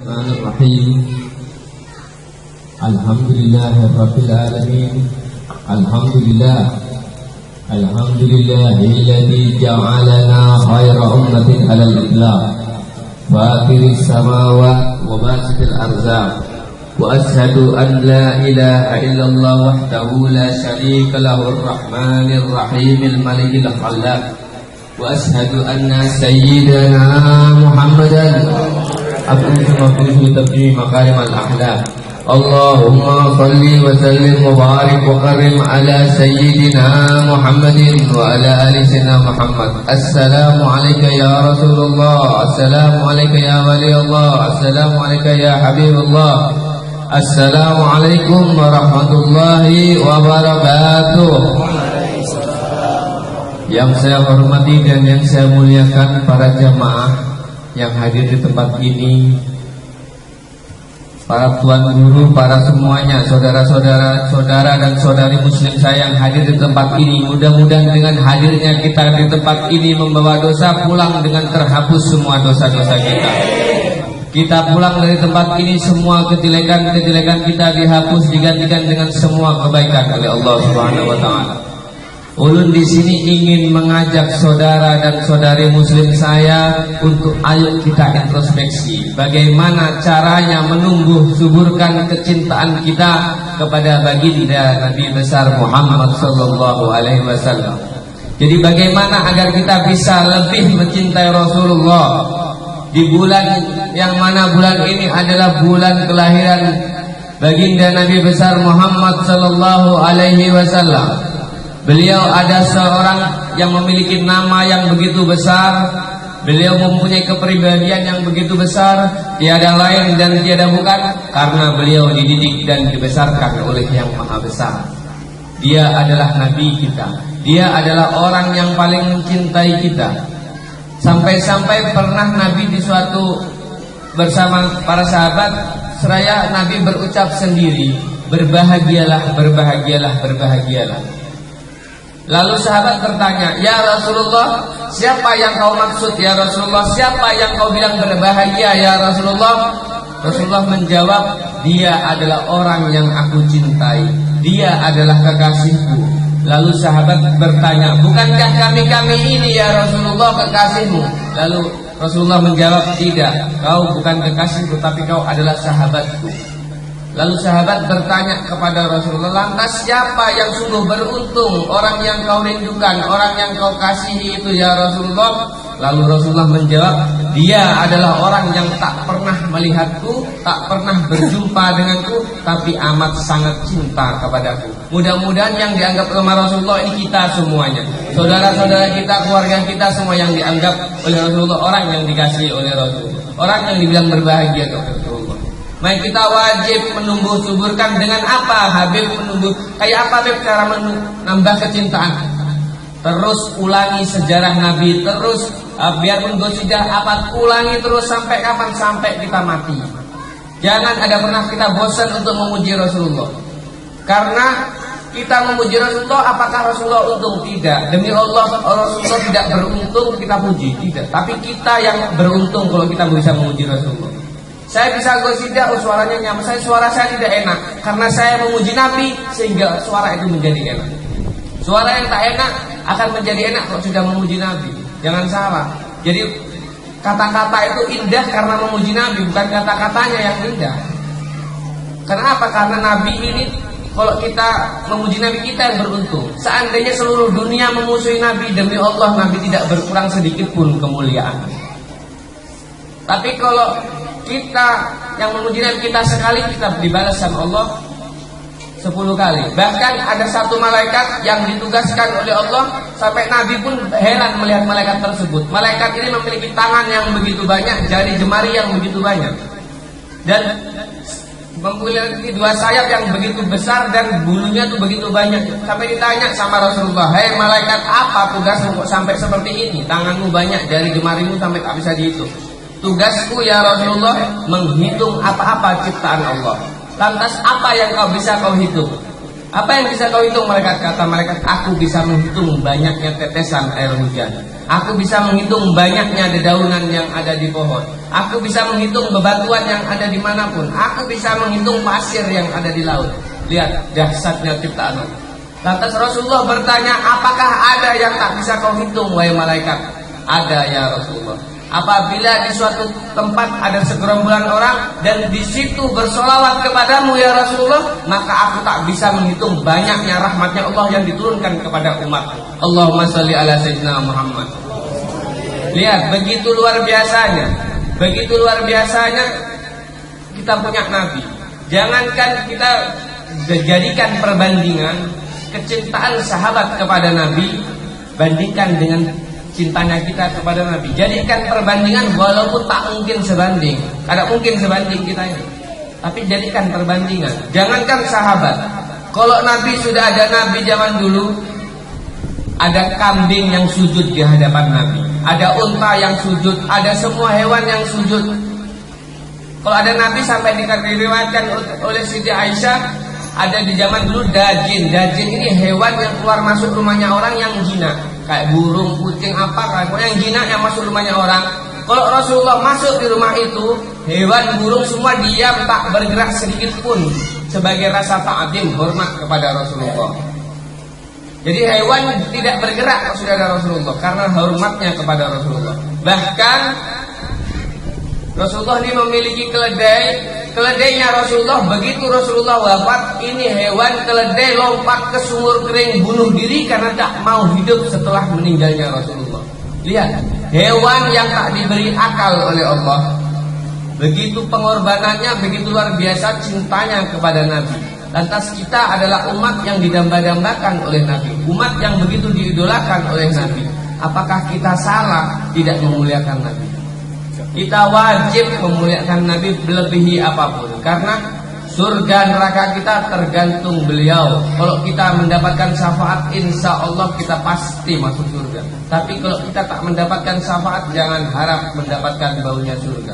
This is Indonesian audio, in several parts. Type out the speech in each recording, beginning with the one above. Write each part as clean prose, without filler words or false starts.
Bismillahirrahmanirrahim. Alhamdulillahirabbil alamin. Alhamdulillahilladzi ja'alana khayra ummatin 'alal islam. Fatiris samawati wa basitil arzaq. Wa ashhadu an la ilaha illallah wahdahu la syarika lahu ar-rahmanir rahimil malikil khallaq. Wa ashhadu anna sayyidana Muhammadan abduhu wa rasuluhu tabyi makarimal akhlaq. Allahumma salli wa sallim wa barik wa karim ala sayyidina Muhammadin wa ala ali sayyidina Muhammad. Assalamu alayka ya Rasulullah, assalamu alayka ya wali Allah, assalamu alayka ya Habibullah. Assalamu alaikum warahmatullahi wabarakatuh. Yang saya hormati dan yang saya muliakan para jamaah yang hadir di tempat ini, para tuan guru, para semuanya, saudara-saudara, saudara dan saudari muslim saya yang hadir di tempat ini. Mudah-mudahan dengan hadirnya kita di tempat ini membawa dosa pulang dengan terhapus semua dosa-dosa kita. Kita pulang dari tempat ini semua kejelekan-kejelekan kita dihapus, digantikan dengan semua kebaikan oleh Allah Subhanahu wa taala. Ulun di sini ingin mengajak saudara dan saudari muslim saya untuk ayo kita introspeksi bagaimana caranya menumbuh suburkan kecintaan kita kepada baginda Nabi besar Muhammad sallallahu alaihi wasallam. Jadi bagaimana agar kita bisa lebih mencintai Rasulullah di bulan yang mana bulan ini adalah bulan kelahiran baginda Nabi besar Muhammad sallallahu alaihi wasallam. Beliau ada seorang yang memiliki nama yang begitu besar. Beliau mempunyai kepribadian yang begitu besar. Tiada lain dan tiada bukan karena beliau dididik dan dibesarkan oleh yang maha besar. Dia adalah Nabi kita. Dia adalah orang yang paling mencintai kita. Sampai-sampai pernah Nabi di suatu bersama para sahabat, seraya Nabi berucap sendiri, berbahagialah, berbahagialah, berbahagialah. Lalu sahabat bertanya, ya Rasulullah, siapa yang kau maksud ya Rasulullah? Siapa yang kau bilang berbahagia ya Rasulullah? Rasulullah menjawab, dia adalah orang yang aku cintai. Dia adalah kekasihku. Lalu sahabat bertanya, bukankah kami ini ya Rasulullah kekasihmu? Lalu Rasulullah menjawab, tidak, kau bukan kekasihku, tapi kau adalah sahabatku. Lalu sahabat bertanya kepada Rasulullah, lantas siapa yang sungguh beruntung? Orang yang kau rindukan, orang yang kau kasihi itu ya Rasulullah. Lalu Rasulullah menjawab, dia adalah orang yang tak pernah melihatku, tak pernah berjumpa denganku, tapi amat sangat cinta kepadaku. Mudah-mudahan yang dianggap oleh Rasulullah ini kita semuanya, saudara-saudara kita, keluarga kita semua yang dianggap oleh Rasulullah orang yang dikasihi oleh Rasulullah, orang yang dibilang berbahagia kepada Rasulullah. Maka kita wajib menumbuh suburkan dengan apa Habib menumbuh. Kayak apa Habib cara menambah kecintaan? Terus ulangi sejarah Nabi. Terus biarpun gosidah apa, ulangi terus sampai kapan? Sampai kita mati. Jangan ada pernah kita bosan untuk memuji Rasulullah. Karena kita memuji Rasulullah, apakah Rasulullah untung? Tidak. Demi Allah, Rasulullah tidak beruntung kita puji. Tidak. Tapi kita yang beruntung kalau kita bisa memuji Rasulullah. Saya bisa gosidah, suaranya nyaman. Suara saya tidak enak karena saya memuji Nabi sehingga suara itu menjadi enak. Suara yang tak enak akan menjadi enak kalau sudah memuji Nabi. Jangan salah. Jadi kata-kata itu indah karena memuji Nabi, bukan kata-katanya yang indah. Kenapa? Karena Nabi ini, kalau kita memuji Nabi, kita yang beruntung. Seandainya seluruh dunia memusuhi Nabi, demi Allah Nabi tidak berkurang sedikit pun kemuliaan. Tapi kalau kita yang memuji Nabi kita sekali, kita dibalas sama Allah 10 kali. Bahkan ada satu malaikat yang ditugaskan oleh Allah sampai Nabi pun heran melihat malaikat tersebut. Malaikat ini memiliki tangan yang begitu banyak, jari jemari yang begitu banyak, dan memiliki 2 sayap yang begitu besar dan bulunya tuh begitu banyak. Sampai ditanya sama Rasulullah, hei malaikat, apa tugasmu kok sampai seperti ini? Tanganmu banyak, jari jemarimu sampai tak bisa dihitung. Tugasku ya Rasulullah menghitung apa-apa ciptaan Allah. Lantas apa yang kau bisa kau hitung? Apa yang bisa kau hitung? Malaikat kata malaikat, aku bisa menghitung banyaknya tetesan air hujan. Aku bisa menghitung banyaknya dedaunan yang ada di pohon. Aku bisa menghitung bebatuan yang ada dimanapun. Aku bisa menghitung pasir yang ada di laut. Lihat dahsyatnya ciptaan Allah. Lantas Rasulullah bertanya, apakah ada yang tak bisa kau hitung wahai malaikat? Ada ya Rasulullah. Apabila di suatu tempat ada segerombolan orang dan di situ bersolawat kepadamu ya Rasulullah, maka aku tak bisa menghitung banyaknya rahmatnya Allah yang diturunkan kepada umat. Allahumma sholli ala sayyidina Muhammad. Lihat, begitu luar biasanya, begitu luar biasanya kita punya Nabi. Jangankan kita jadikan perbandingan kecintaan sahabat kepada Nabi, bandingkan dengan cintanya kita kepada Nabi. Jadikan perbandingan walaupun tak mungkin sebanding. Tidak mungkin sebanding kita ini. Tapi jadikan perbandingan. Jangankan sahabat. Kalau Nabi sudah ada Nabi zaman dulu, ada kambing yang sujud di hadapan Nabi, ada unta yang sujud, ada semua hewan yang sujud. Kalau ada Nabi sampai diriwayatkan oleh Siti Aisyah, ada di zaman dulu dajin. Dajin ini hewan yang keluar masuk rumahnya orang yang hina, kayak burung, kucing, apa yang hina yang masuk rumahnya orang. Kalau Rasulullah masuk di rumah itu, hewan burung semua diam, tak bergerak sedikit pun, sebagai rasa ta'zim, hormat kepada Rasulullah. Jadi hewan tidak bergerak sudah ada Rasulullah karena hormatnya kepada Rasulullah. Bahkan Rasulullah ini memiliki keledai. Keledainya Rasulullah, begitu Rasulullah wafat, ini hewan keledai lompat ke sumur kering bunuh diri karena tak mau hidup setelah meninggalnya Rasulullah. Lihat, hewan yang tak diberi akal oleh Allah, begitu pengorbanannya, begitu luar biasa cintanya kepada Nabi. Lantas kita adalah umat yang didamba-dambakan oleh Nabi, umat yang begitu diidolakan oleh Nabi. Apakah kita salah tidak memuliakan Nabi? Kita wajib memuliakan Nabi melebihi apapun, karena surga neraka kita tergantung beliau. Kalau kita mendapatkan syafaat, insya Allah kita pasti masuk surga. Tapi kalau kita tak mendapatkan syafaat, jangan harap mendapatkan baunya surga.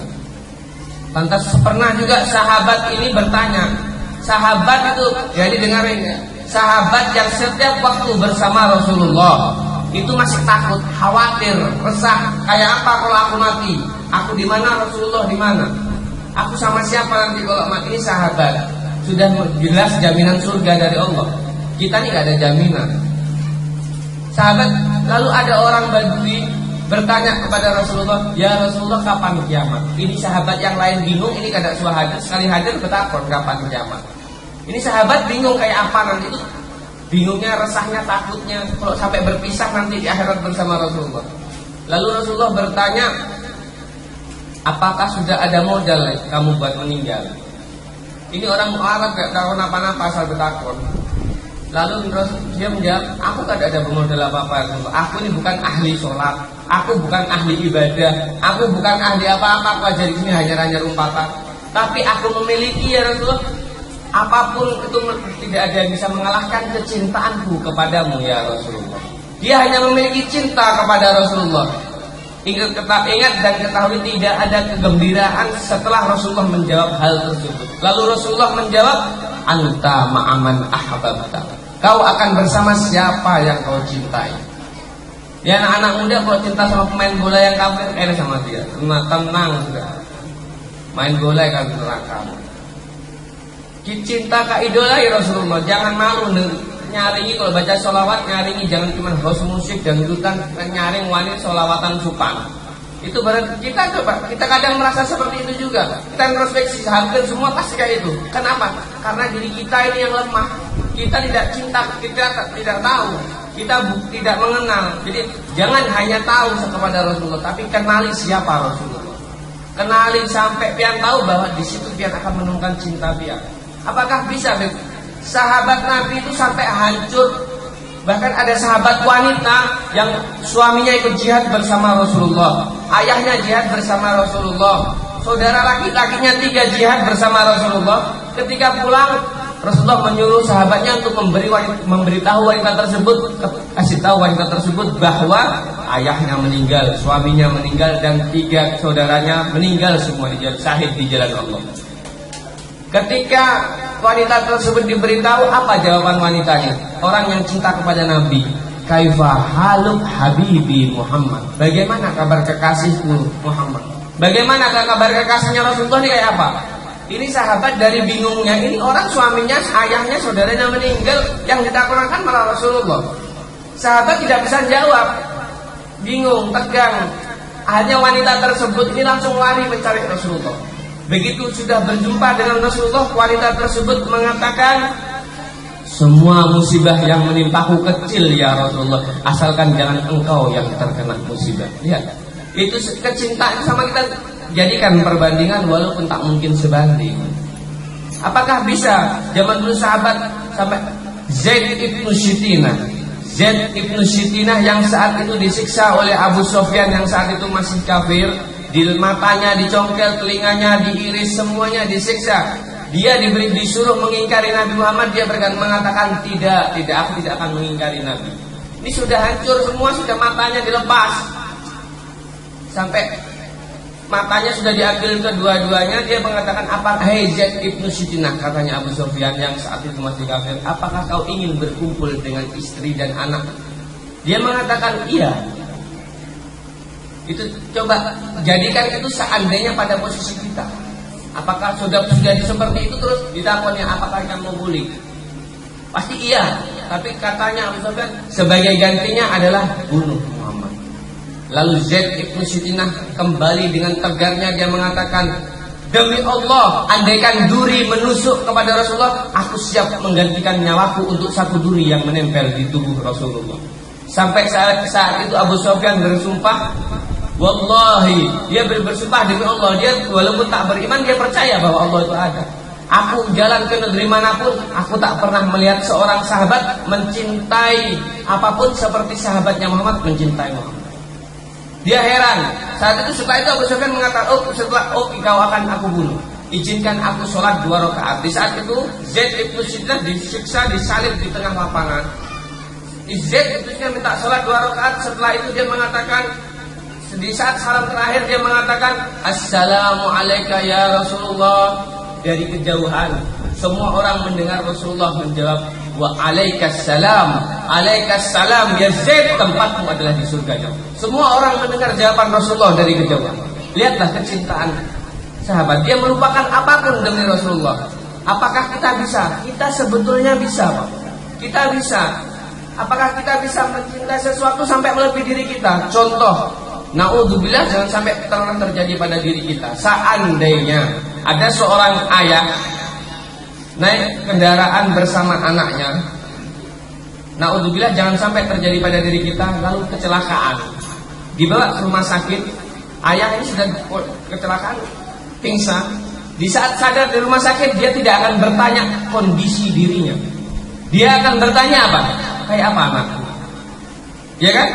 Lantas pernah juga sahabat ini bertanya, sahabat itu, jadi dengarin ya, sahabat yang setiap waktu bersama Rasulullah itu masih takut, khawatir, resah. Kayak apa kalau aku mati? Aku di mana, Rasulullah di mana? Aku sama siapa nanti kalau mati? Ini sahabat sudah jelas jaminan surga dari Allah. Kita ini gak ada jaminan. Sahabat, lalu ada orang Badui bertanya kepada Rasulullah, ya Rasulullah kapan kiamat? Ini sahabat yang lain bingung, ini kada suah hadir, sekali hadir bertakon kapan kiamat. Ini sahabat bingung kayak apa nanti itu. Bingungnya, resahnya, takutnya kalau sampai berpisah nanti di akhirat bersama Rasulullah. Lalu Rasulullah bertanya, apakah sudah ada modal kamu buat meninggal? Ini orang Arab gak tahu apa-apa asal bertakon. Lalu dia menjawab, aku tidak ada modal apa-apa. Aku ini bukan ahli sholat, aku bukan ahli ibadah, aku bukan ahli apa-apa. Aku ajar di sini hanya umpatan. Tapi aku memiliki ya Rasulullah, apapun itu tidak ada yang bisa mengalahkan kecintaanku kepadamu ya Rasulullah. Dia hanya memiliki cinta kepada Rasulullah. Ingat dan ketahui tidak ada kegembiraan setelah Rasulullah menjawab hal tersebut. Lalu Rasulullah menjawab, anta ma'aman ahbabta. Kau akan bersama siapa yang kau cintai. Ya anak-anak muda kalau cinta sama pemain bola yang kafir, sama dia. Tenang sudah. Main bola kan neraka. Cinta ke idola ya Rasulullah. Jangan malu nyaringi kalau baca sholawat, nyaringi jangan cuma house musik dan dangdutan, nyaring wanita sholawatan supan. Itu berarti kita coba, kita kadang merasa seperti itu juga. Kita introspeksi, hampir semua pasti kayak itu. Kenapa? Karena diri kita ini yang lemah. Kita tidak cinta, kita tidak tahu, kita tidak mengenal. Jadi jangan hanya tahu kepada Rasulullah, tapi kenali siapa Rasulullah. Kenali sampai pian tahu bahwa di situ pian akan menemukan cinta pian. Apakah bisa sahabat Nabi itu sampai hancur? Bahkan ada sahabat wanita yang suaminya ikut jihad bersama Rasulullah, ayahnya jihad bersama Rasulullah, saudara laki-lakinya 3 jihad bersama Rasulullah. Ketika pulang, Rasulullah menyuruh sahabatnya untuk memberitahu wanita tersebut, kasih tahu wanita tersebut bahwa ayahnya meninggal, suaminya meninggal, dan 3 saudaranya meninggal semua di jalan, syahid di jalan Allah. Ketika wanita tersebut diberitahu, apa jawaban wanitanya? Orang yang cinta kepada Nabi. Kaifa haluk habibi Muhammad. Bagaimana kabar kekasihku Muhammad? Bagaimana kabar kekasihnya Rasulullah ini kayak apa? Ini sahabat dari bingungnya, ini orang suaminya, ayahnya, saudaranya meninggal, yang ditakutkan malah Rasulullah. Sahabat tidak bisa jawab, bingung, tegang. Akhirnya wanita tersebut ini langsung lari mencari Rasulullah. Begitu sudah berjumpa dengan Rasulullah, wanita tersebut mengatakan, semua musibah yang menimpaku kecil ya Rasulullah, asalkan jangan engkau yang terkena musibah. Lihat, itu kecintaan sama kita. Jadikan perbandingan walaupun tak mungkin sebanding. Apakah bisa zaman dulu sahabat sampai Zaid ibnu Shitinah, Zaid ibnu Shitinah yang saat itu disiksa oleh Abu Sufyan yang saat itu masih kafir, di matanya dicongkel, telinganya diiris, semuanya disiksa. Dia disuruh mengingkari Nabi Muhammad, dia mengatakan tidak, aku tidak akan mengingkari Nabi. Ini sudah hancur semua, sudah matanya dilepas, sampai matanya sudah diambil kedua-duanya. Dia mengatakan, apa, hei Zaid ibnu Shitinah, katanya Abu Sufyan yang saat itu masih kafir, apakah kau ingin berkumpul dengan istri dan anak? Dia mengatakan iya. Itu coba jadikan itu seandainya pada posisi kita. Apakah sudah seperti itu terus ditakutnya apakah kamu boleh? Pasti iya. Tapi katanya Abu Sufyan sebagai gantinya adalah bunuh Muhammad. Lalu Zaid ibnu Shitinah kembali dengan tegarnya, dia mengatakan, demi Allah, andaikan duri menusuk kepada Rasulullah, aku siap menggantikan nyawaku untuk satu duri yang menempel di tubuh Rasulullah. Sampai saat itu Abu Sufyan bersumpah, wallahi, dia bersumpah demi Allah, dia walaupun tak beriman, dia percaya bahwa Allah itu ada. Aku jalan ke negeri manapun, aku tak pernah melihat seorang sahabat mencintai apapun seperti sahabatnya Muhammad mencintai Muhammad. Dia heran. Saat itu setelah itu Abu Sufyan mengatakan, kau akan aku bunuh. Izinkan aku sholat 2 rakaat. Di saat itu Zaid ibnu Shitinah disiksa, disalib di tengah lapangan. Zaid ibnu Shitinah minta sholat 2 rakaat. Setelah itu dia mengatakan, di saat salam terakhir dia mengatakan, Assalamualaikum ya Rasulullah. Dari kejauhan semua orang mendengar Rasulullah menjawab, wa alaikassalam, alaikassalam ya Zaid, tempatmu adalah di surga. Semua orang mendengar jawaban Rasulullah dari kejauhan. Lihatlah kecintaan sahabat, dia melupakan apapun demi Rasulullah. Apakah kita bisa? Kita sebetulnya bisa, Pak. Kita bisa. Apakah kita bisa mencintai sesuatu sampai melebihi diri kita? Contoh, naudzubillah, jangan sampai terjadi pada diri kita. Seandainya ada seorang ayah naik kendaraan bersama anaknya, naudzubillah, jangan sampai terjadi pada diri kita, lalu kecelakaan, dibawa ke rumah sakit. Ayah ini sudah kecelakaan, pingsan. Di saat sadar di rumah sakit, dia tidak akan bertanya kondisi dirinya. Dia akan bertanya apa? Kayak apa anakku? Ya kan?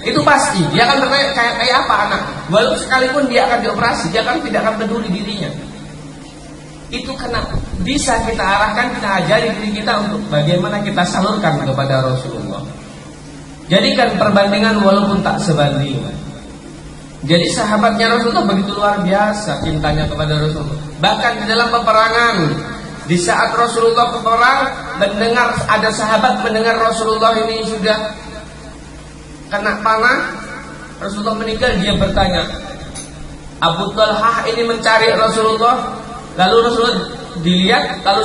Itu pasti. Dia akan bertanya kayak apa anak. Walaupun sekalipun dia akan dioperasi, dia akan tidak akan peduli dirinya. Itu karena bisa kita arahkan, kita ajari diri kita untuk bagaimana kita salurkan kepada Rasulullah. Jadikan perbandingan walaupun tak sebanding. Jadi sahabatnya Rasulullah begitu luar biasa cintanya kepada Rasulullah. Bahkan di dalam peperangan, di saat Rasulullah berperang, mendengar ada sahabat mendengar Rasulullah ini sudah kena panah, Rasulullah meninggal, dia bertanya, Abu Talhah ini mencari Rasulullah. Lalu Rasulullah dilihat, lalu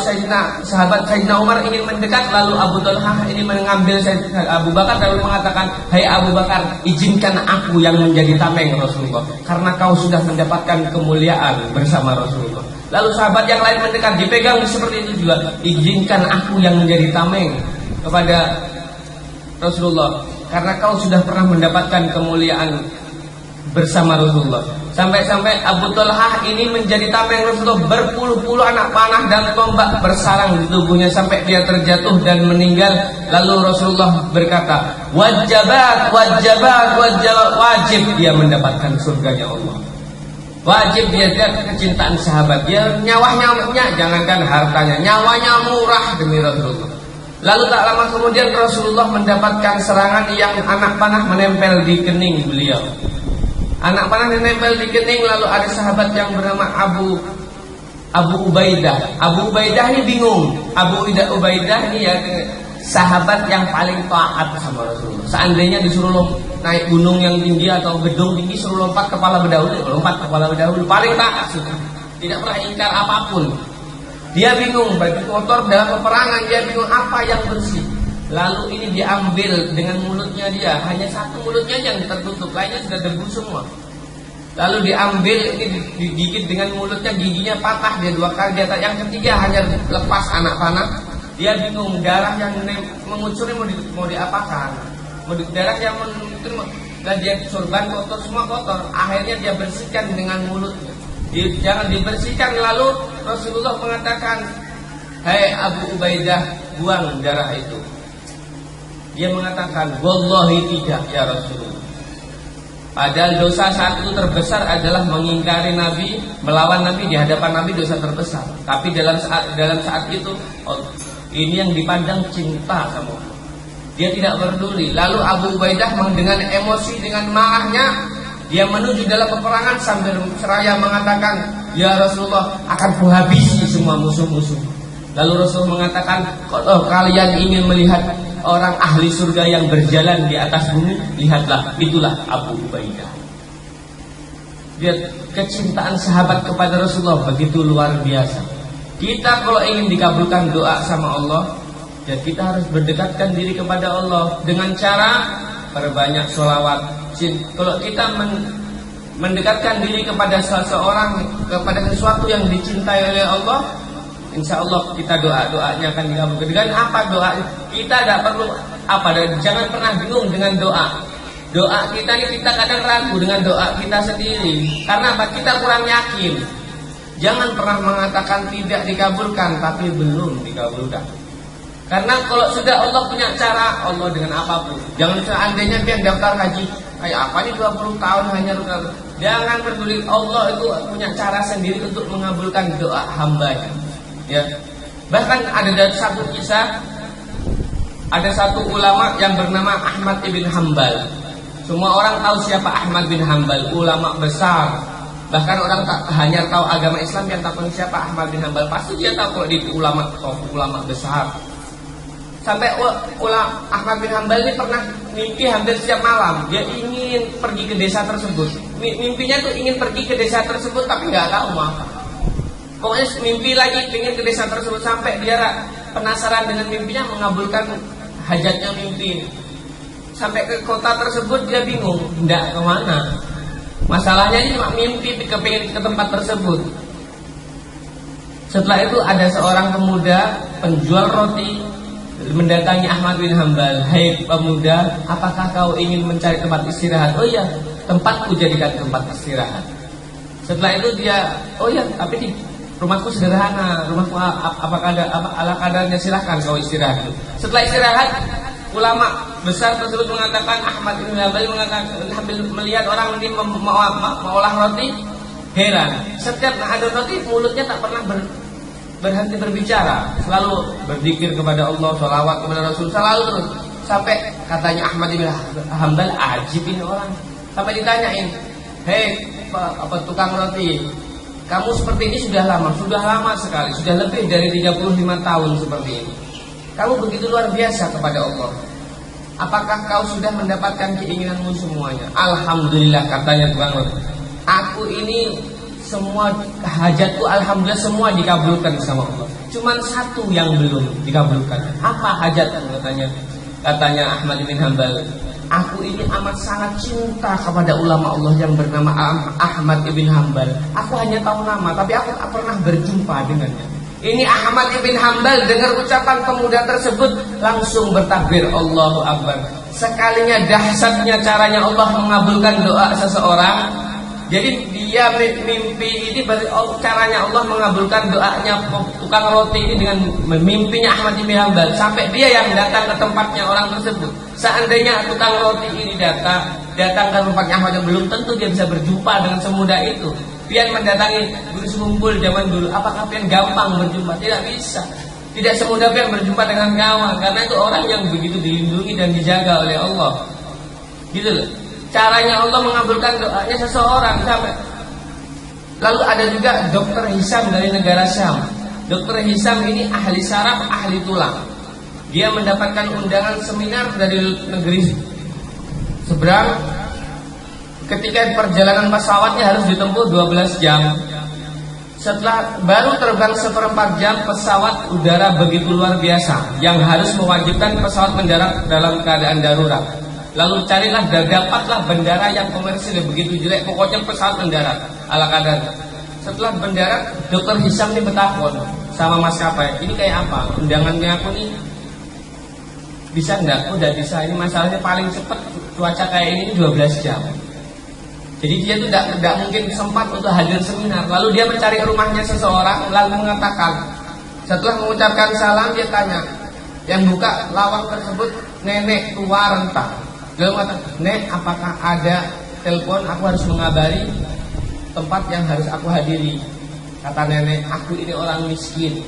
sahabat Sayyidina Umar ingin mendekat, lalu Abu Talhah ini mengambil Abu Bakar lalu mengatakan, hai Abu Bakar, izinkan aku yang menjadi tameng Rasulullah, karena kau sudah mendapatkan kemuliaan bersama Rasulullah. Lalu sahabat yang lain mendekat, dipegang seperti itu juga, izinkan aku yang menjadi tameng kepada Rasulullah, karena kau sudah pernah mendapatkan kemuliaan bersama Rasulullah. Sampai-sampai Abu Talhah ini menjadi tameng Rasulullah. Berpuluh-puluh anak panah dan tombak bersarang di tubuhnya sampai dia terjatuh dan meninggal. Lalu Rasulullah berkata, wajabat, wajabat, wajabat, wajib dia mendapatkan surganya Allah. Wajib dia lihat kecintaan sahabat. Dia nyawanya, jangankan hartanya, nyawanya murah demi Rasulullah. Lalu tak lama kemudian Rasulullah mendapatkan serangan yang anak panah menempel di kening beliau. Anak panah menempel di kening, lalu ada sahabat yang bernama Abu Ubaidah. Abu Ubaidah ini bingung. Abu Ubaidah ini ya sahabat yang paling taat sama Rasulullah. Seandainya disuruh naik gunung yang tinggi atau gedung tinggi, suruh lompat kepala berdahulu, lompat kepala berdahulu, paling taat sudah. Tidak pernah ingkar apapun. Dia bingung, baju kotor dalam peperangan, dia bingung apa yang bersih. Lalu ini diambil dengan mulutnya dia, hanya satu mulutnya yang tertutup, lainnya sudah debu semua. Lalu diambil, ini digigit dengan mulutnya, giginya patah, dia 2 kali, yang ketiga hanya lepas anak panah. Dia bingung, darah yang mengucur ini mau diapakan? Darah yang mengucur, dan dia sorban kotor, semua kotor. Akhirnya dia bersihkan dengan mulutnya. Jangan dibersihkan. Lalu Rasulullah mengatakan, "Hai Abu Ubaidah, buang darah itu." Dia mengatakan, "Wallahi tidak ya Rasulullah." Padahal dosa saat itu terbesar adalah mengingkari Nabi, melawan Nabi di hadapan Nabi, dosa terbesar. Tapi dalam saat itu, ini yang dipandang cinta sama Allah. Dia tidak peduli. Lalu Abu Ubaidah dengan emosi, dengan marahnya, dia menuju dalam peperangan sambil seraya mengatakan, "Ya Rasulullah, akan kuhabisi semua musuh-musuh." Lalu Rasul mengatakan, "Kalau kalian ingin melihat orang ahli surga yang berjalan di atas bumi, lihatlah, itulah Abu Ubaidah." Lihat kecintaan sahabat kepada Rasulullah begitu luar biasa. Kita kalau ingin dikabulkan doa sama Allah, ya kita harus berdekatkan diri kepada Allah dengan cara perbanyak sholawat. Kalau kita mendekatkan diri kepada seseorang, kepada sesuatu yang dicintai oleh Allah, insya Allah kita doanya akan dikabulkan. Dengan apa doa? Kita tidak perlu jangan pernah bingung dengan doa. Doa kita ini, kita kadang ragu dengan doa kita sendiri. Karena apa? Kita kurang yakin. Jangan pernah mengatakan tidak dikabulkan, tapi belum dikabulkan. Karena kalau sudah Allah punya cara, Allah dengan apapun. Jangan seandainya dia daftar haji, kayak apa nih 20 tahun hanya rugal. Jangan peduli, Allah itu punya cara sendiri untuk mengabulkan doa hambanya. Ya. Bahkan ada satu kisah, ada satu ulama yang bernama Ahmad ibn Hanbal. Semua orang tahu siapa Ahmad bin Hanbal, ulama besar. Bahkan orang tak hanya tahu agama Islam yang tak tahu siapa Ahmad bin Hanbal, pasti dia tahu kalau dia ulama besar. Sampai Ahmad bin Hanbal ini pernah mimpi hampir setiap malam. Dia ingin pergi ke desa tersebut. Mimpinya tuh ingin pergi ke desa tersebut, tapi nggak tahu mau apa. Pokoknya mimpi lagi ingin ke desa tersebut. Sampai dia penasaran dengan mimpinya, mengabulkan hajatnya mimpi. Sampai ke kota tersebut dia bingung, nggak kemana. Masalahnya ini mimpi kepingin ke tempat tersebut. Setelah itu ada seorang pemuda penjual roti mendatangi Ahmad bin Hanbal. "Hai pemuda, apakah kau ingin mencari tempat istirahat?" "Oh iya, tempatku jadikan tempat istirahat." Setelah itu dia, "Oh iya, tapi di rumahku sederhana. Rumahku apakah ada ala kadarnya, silahkan kau istirahat." Setelah istirahat, ulama besar tersebut mengatakan, Ahmad bin Hanbal mengatakan, melihat orang ini mengolah roti, heran. Setiap ada roti, mulutnya tak pernah berhenti berbicara, selalu berzikir kepada Allah, sholawat kepada Rasul, selalu terus. Sampai katanya Ahmad bin Hanbal, ajib ini orang. Sampai ditanyain, "Hei tukang roti, kamu seperti ini sudah lama sekali, sudah lebih dari 35 tahun seperti ini. Kamu begitu luar biasa kepada Allah. Apakah kau sudah mendapatkan keinginanmu semuanya?" "Alhamdulillah," katanya tukang roti. "Aku ini semua hajatku alhamdulillah semua dikabulkan sama Allah. Cuman satu yang belum dikabulkan." "Apa hajatmu?" katanya Ahmad bin Hanbal. "Aku ini amat sangat cinta kepada ulama Allah yang bernama Ahmad bin Hanbal. Aku hanya tahu nama, tapi aku tak pernah berjumpa dengannya." Ini Ahmad bin Hanbal dengar ucapan pemuda tersebut, langsung bertakbir, Allahu Akbar. Sekalinya dahsyatnya caranya Allah mengabulkan doa seseorang. Jadi dia mimpi ini caranya Allah mengabulkan doanya tukang roti ini dengan mimpinya Ahmad bin Hanbal. Sampai dia yang datang ke tempatnya orang tersebut. Seandainya tukang roti ini datang ke tempatnya Ahmad, belum tentu dia bisa berjumpa dengan semudah itu. Pian mendatangi Gunung Sekumpul zaman dulu, apakah pian gampang berjumpa? Tidak bisa. Tidak semudah pian berjumpa dengan kawan, karena itu orang yang begitu dilindungi dan dijaga oleh Allah. Gitu loh. Caranya Allah mengabulkan doanya seseorang sampai. Lalu ada juga Dr. Hisam dari negara Syam. Dr. Hisam ini ahli saraf, ahli tulang. Dia mendapatkan undangan seminar dari negeri seberang. Ketika perjalanan pesawatnya harus ditempuh 12 jam. Setelah baru terbang seperempat jam, pesawat udara begitu luar biasa yang harus mewajibkan pesawat mendarat dalam keadaan darurat. Lalu carilah dan dapatlah bandara yang komersil begitu jelek, pokoknya pesawat mendarat ala kadar. Setelah mendarat, Dr. Hisam ini bertakon sama maskapai, ini kayak apa? Undangannya aku nih bisa enggak? Oh, udah bisa. Ini masalahnya paling cepat cuaca kayak ini 12 jam. Jadi dia tuh tidak mungkin sempat untuk hadir seminar. Lalu dia mencari rumahnya seseorang, lalu mengatakan, setelah mengucapkan salam dia tanya, yang buka lawang tersebut nenek tua renta. Lalu mengatakan, "Nek, apakah ada telepon? Aku harus mengabari tempat yang harus aku hadiri." Kata nenek, "Aku ini orang miskin.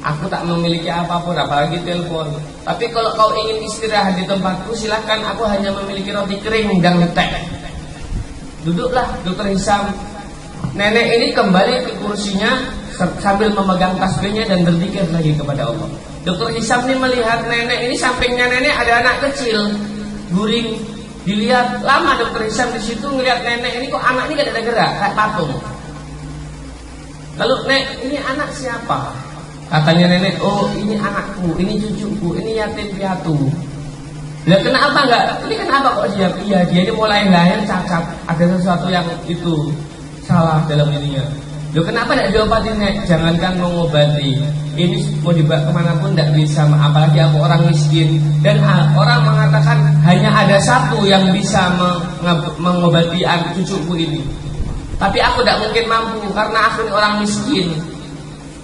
Aku tak memiliki apapun, apalagi telepon. Tapi kalau kau ingin istirahat di tempatku, silahkan. Aku hanya memiliki roti kering dan teh." Duduklah Dr. Hisam. Nenek ini kembali ke kursinya sambil memegang tasbihnya dan berzikir lagi kepada Allah. Dr. Hisam ini melihat nenek ini, sampingnya nenek ada anak kecil guring. Dilihat lama Dr. Hisam di situ ngelihat nenek ini, kok anak ini gak ada gerak kayak patung. Lalu, "Nek, ini anak siapa?" Katanya nenek, "Oh, ini anakku, ini cucuku, ini yatim piatu." Lah kenapa enggak? Ini kenapa kok dia? Iya, dia ini mulai lahir cacat. Ada sesuatu yang itu salah dalam dirinya. Loh, kenapa tidak diobatin, Nek? Jangankan mengobati, ini mau dibawa kemanapun tidak bisa. Apalagi aku orang miskin. Dan orang mengatakan hanya ada satu yang bisa mengobati cucuku ini. Tapi aku tidak mungkin mampu karena aku ini orang miskin.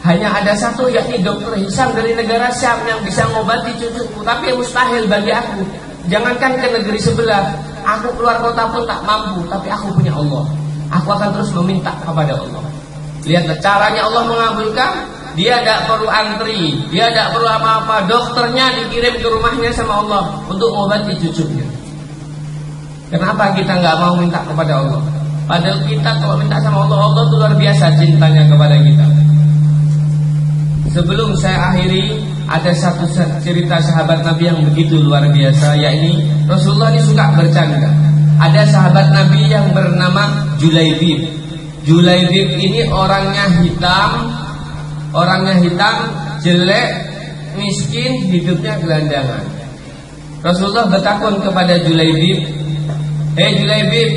Hanya ada satu, yakni Dr. Hisam dari negara Syam yang bisa mengobati cucuku. Tapi mustahil bagi aku. Jangankan ke negeri sebelah, aku keluar kota pun tak mampu. Tapi aku punya Allah. Aku akan terus meminta kepada Allah. Lihatlah caranya Allah mengabulkan. Dia tidak perlu antri, dia tidak perlu apa-apa. Dokternya dikirim ke rumahnya sama Allah untuk mengobati cucunya. Kenapa kita nggak mau minta kepada Allah? Padahal kita kalau minta sama Allah, Allah itu luar biasa cintanya kepada kita. Sebelum saya akhiri, ada satu cerita sahabat Nabi yang begitu luar biasa, yakni Rasulullah ini suka bercanda. Ada sahabat Nabi yang bernama Julaibib. Julaibib ini orangnya hitam, jelek, miskin, hidupnya gelandangan. Rasulullah bertakun kepada Julaibib, "Hei Julaibib,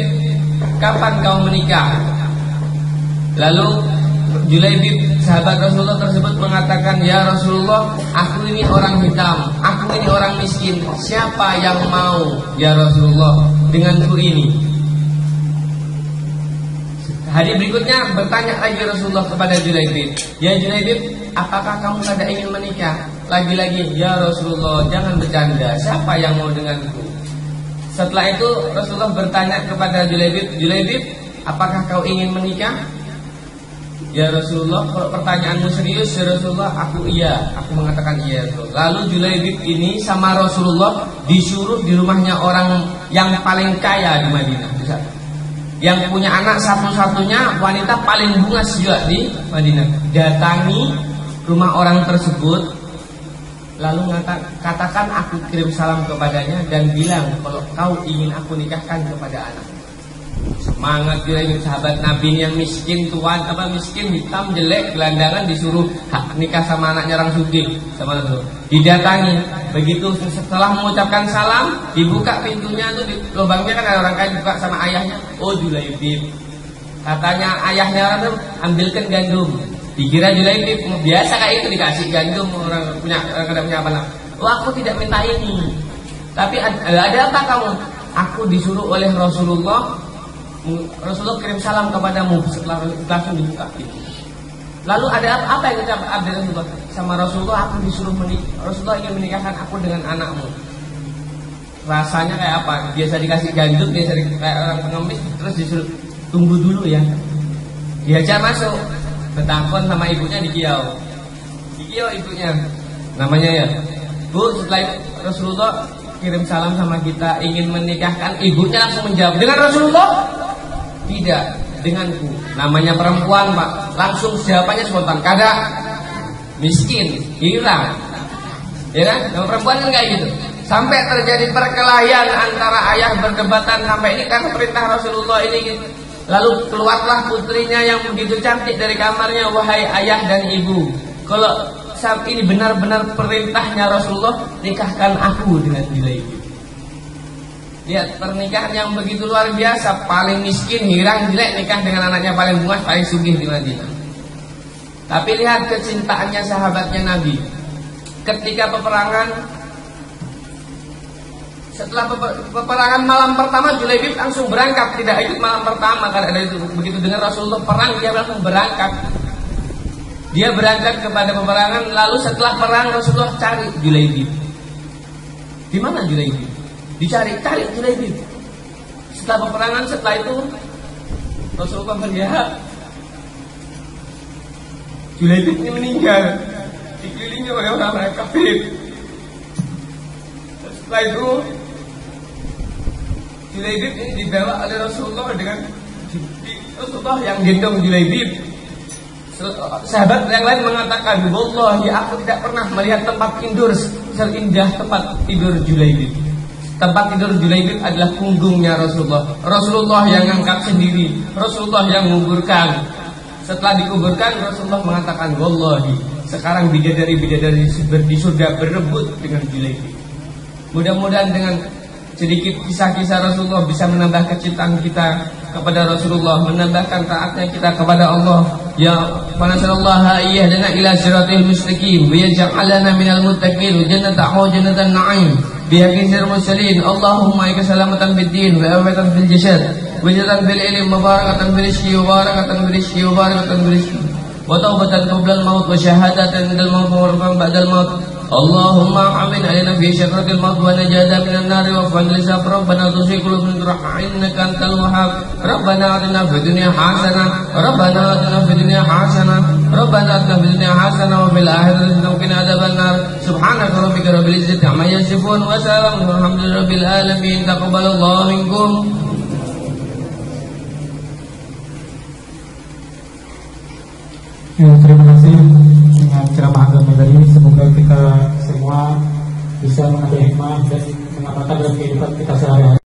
kapan kau menikah?" Lalu Julaibib, sahabat Rasulullah tersebut mengatakan, "Ya Rasulullah, aku ini orang hitam, aku ini orang miskin. Siapa yang mau, ya Rasulullah, denganku ini?" Hari berikutnya bertanya lagi Rasulullah kepada Julaibib, "Ya Julaibib, apakah kamu tidak ingin menikah?" Lagi-lagi, "Ya Rasulullah, jangan bercanda. Siapa yang mau denganku?" Setelah itu Rasulullah bertanya kepada Julaibib, "Julaibib, apakah kau ingin menikah?" "Ya Rasulullah, kalau pertanyaanmu serius, ya Rasulullah, aku mengatakan iya Rasulullah." Lalu Julaibib ini sama Rasulullah disuruh di rumahnya orang yang paling kaya di Madinah, yang punya anak satu-satunya, wanita paling bungas juga di Madinah. Datangi rumah orang tersebut, lalu katakan aku kirim salam kepadanya dan bilang kalau kau ingin aku nikahkan kepada anak. Semangat Julaibib, sahabat Nabi yang miskin, miskin, hitam, jelek, gelandangan, disuruh nikah sama anaknya orang sugih sama itu. Didatangi, begitu setelah mengucapkan salam, dibuka pintunya tuh, lubangnya kan ada orang kaya, dibuka sama ayahnya. "Oh Julaibib," katanya ayahnya orang tuh, "ambilkan gandum." Dikira Julaibib biasa kayak itu, dikasih gandum, orang kada punya apa. "Oh, aku tidak minta ini. Tapi ada apa kamu?" "Aku disuruh oleh Rasulullah kirim salam kepadamu." Setelah langsung dibuka itu. Lalu ada apa yang kita update Rasulullah? Sama Rasulullah, aku disuruh Rasulullah ingin menikahkan aku dengan anakmu. Rasanya kayak apa? Biasa dikasih gandum, biasa kayak orang pengemis, terus disuruh tunggu dulu ya. Diajak masuk, bertakon sama ibunya di kiau ibunya, namanya ya, "Bu, setelah itu Rasulullah kirim salam sama kita ingin menikahkan." Ibunya langsung menjawab dengan Rasulullah, "Tidak, denganku. Namanya perempuan Pak, langsung jawabannya spontan, kada, miskin, hilang. Ya kan? Nama perempuan kan kayak gitu. Sampai terjadi perkelahian antara ayah berdebatan sampai ini karena perintah Rasulullah ini gitu. Lalu keluarlah putrinya yang begitu cantik dari kamarnya, wahai ayah dan ibu, kalau saat ini benar-benar perintahnya Rasulullah, nikahkan aku dengan Julaibib. Lihat pernikahan yang begitu luar biasa, paling miskin, hirang, jelek, nikah dengan anaknya paling bungas, paling sugih di Madinah. Tapi lihat kecintaannya sahabatnya Nabi. Ketika peperangan, setelah peperangan malam pertama, Julaibib langsung berangkat, tidak ikut malam pertama karena ada itu. Begitu dengar Rasulullah perang, dia langsung berangkat. Dia berangkat kepada peperangan, lalu setelah perang Rasulullah cari Julaibib. Di mana Julaibib? Cari Julaibib. Setelah peperangan, setelah itu Rasulullah melihat Julaibib ini meninggal, dikelilingi oleh orang-orang kafir. Setelah itu Julaibib ini dibawa oleh Rasulullah dengan Rasulullah yang gendong Julaibib. Sahabat yang lain mengatakan, wallahi aku tidak pernah melihat tempat tidur seindah tempat tidur Julaibib. Tempat tidur Julaibib adalah punggungnya Rasulullah. Rasulullah yang angkat sendiri, Rasulullah yang menguburkan. Setelah dikuburkan, Rasulullah mengatakan, wallahi sekarang bidadari-bidadari di surga berebut dengan Julaibib. Mudah-mudahan dengan sedikit kisah-kisah Rasulullah bisa menambah kecintaan kita kepada Rasulullah, menambahkan taatnya kita kepada Allah. Ya fanasallaha iyyadana ila siratil mustaqim wa yaj'alana minal muttaqin jannatan wa jannatan na'im bihaqqi sirril mursalin. Allahumma ika salamatan fid din wa afatan fil jasad wa jannatan fil ilmi mubarakatan fil rizqi wa barakatan fil rizqi wa barakatan fil rizqi wa taubatan qabla al maut wa syahadatan indal maut wa rahmatan ba'dal maut. Allahumma amin alaina fi syakratil maut wa najata minan nari wa fadlisa rabbana tusi qulubana turha innaka antal wahhab. Rabbana atina fid dunya hasanah Rabbana atina fid dunya hasanah Rabbana atina fid dunya hasanah wa fil akhirati hasanah wa qina adzabannar. Subhanaka rabbika rabbil izzati amma yasifun wa salamun alhamdulillahi rabbil alamin. Taqabbalallahu minkum. Ya, terima kasih dengan ceramah agama tadi. Semoga kita semua bisa mengambil hikmah dan mengamalkan dalam kehidupan kita sehari-hari.